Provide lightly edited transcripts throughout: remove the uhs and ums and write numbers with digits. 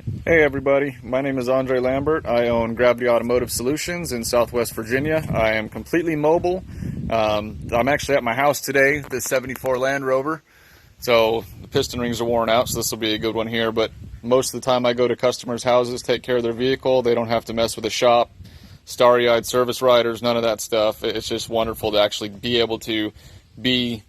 Hey everybody, my name is Andre Lambert. I own Gravity Automotive Solutions in Southwest Virginia. I am completely mobile. I'm actually at my house today, the 74 Land Rover. So the piston rings are worn out, so this will be a good one here. But most of the time I go to customers' houses, take care of their vehicle. They don't have to mess with a shop, starry-eyed service riders, none of that stuff. It's just wonderful to actually be able to be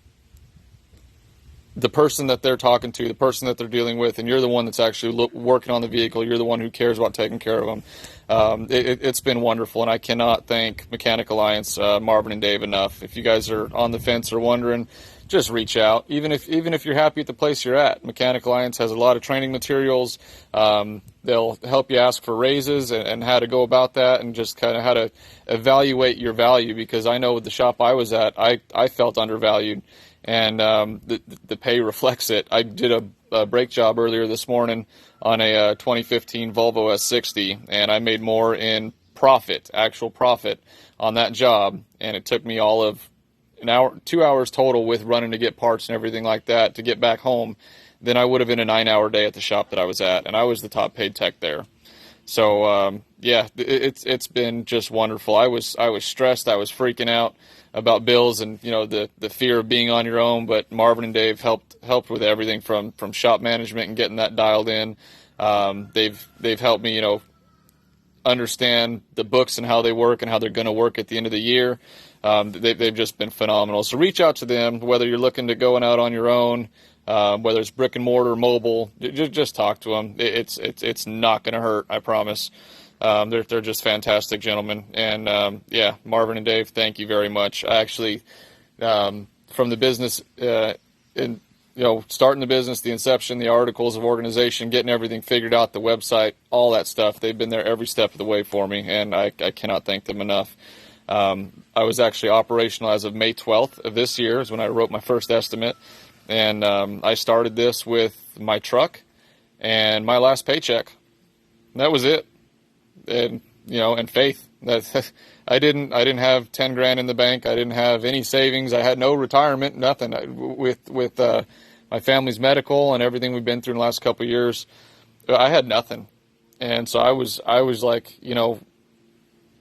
the person that they're talking to, the person that they're dealing with, and you're the one that's actually working on the vehicle. You're the one who cares about taking care of them. It's been wonderful, and I cannot thank Mechanic Alliance, Marvin and Dave, enough. If you guys are on the fence or wondering, just reach out. Even if you're happy at the place you're at, Mechanic Alliance has a lot of training materials. They'll help you ask for raises and how to go about that, and just kind of how to evaluate your value. Because I know with the shop I was at, I felt undervalued. And the pay reflects it. I did a brake job earlier this morning on a 2015 Volvo S60, and I made more in profit, actual profit, on that job. And it took me all of an hour, 2 hours total with running to get parts and everything like that to get back home than I would have in a 9-hour day at the shop that I was at. And I was the top paid tech there. So yeah, it's been just wonderful. I was stressed. I was freaking out about bills and the fear of being on your own. But Marvin and Dave helped with everything from shop management and getting that dialed in. They've helped me understand the books and how they work and how they're going to work at the end of the year. They've just been phenomenal. So reach out to them, whether you're looking to going out on your own. Whether it's brick and mortar, mobile, just talk to them. It's not going to hurt, I promise. They're just fantastic gentlemen. And yeah, Marvin and Dave, thank you very much. I actually, from the business, starting the business, the inception, the articles of organization, getting everything figured out, the website, all that stuff, they've been there every step of the way for me, and I cannot thank them enough. I was actually operational as of May 12th of this year is when I wrote my first estimate. And I started this with my truck and my last paycheck. That was it. And and faith. That I didn't have 10 grand in the bank. I didn't have any savings. I had no retirement, nothing. With my family's medical and everything we've been through in the last couple of years, I had nothing. And so I was like,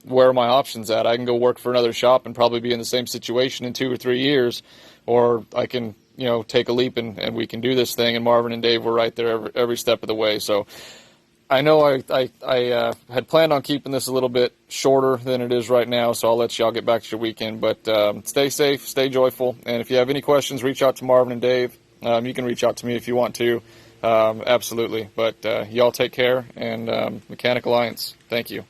where are my options at? I can go work for another shop and probably be in the same situation in 2 or 3 years, or I can take a leap and we can do this thing. And Marvin and Dave were right there every step of the way. So I know I had planned on keeping this a little bit shorter than it is right now, so I'll let y'all get back to your weekend. But stay safe, stay joyful, and if you have any questions, reach out to Marvin and Dave. You can reach out to me if you want to, absolutely. But y'all take care, and Mechanic Alliance, thank you.